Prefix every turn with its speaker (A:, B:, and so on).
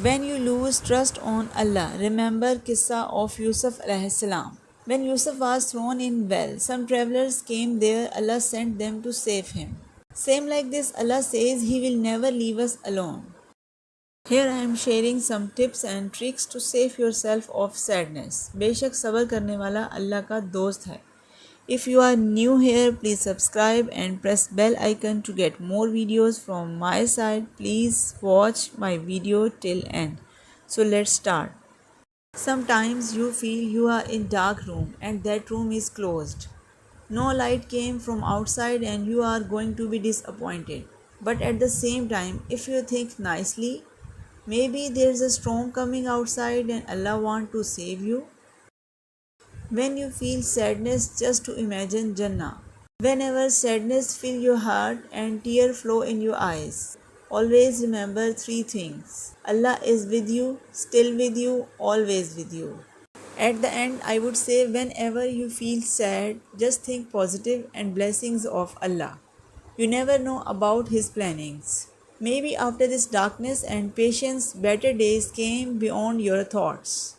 A: When you lose trust on Allah, remember Kissa of Yusuf alayhi salam. When Yusuf was thrown in well, some travelers came there, Allah sent them to save him. Same like this, Allah says He will never leave us alone. Here I am sharing some tips and tricks to save yourself of sadness. बेशक सबर करने वाला अल्लाह का दोस्त है. If you are new here, please subscribe and press bell icon to get more videos from my side. Please watch my video till end. So let's start. Sometimes you feel you are in dark room and that room is closed. No light came from outside and you are going to be disappointed. But at the same time, if you think nicely, maybe there's a storm coming outside and Allah want to save you. When you feel sadness, just to imagine Jannah. Whenever sadness fills your heart and tears flow in your eyes, always remember three things. Allah is with you, still with you, always with you. At the end, I would say whenever you feel sad, just think positive and blessings of Allah. You never know about His plannings. Maybe after this darkness and patience, better days came beyond your thoughts.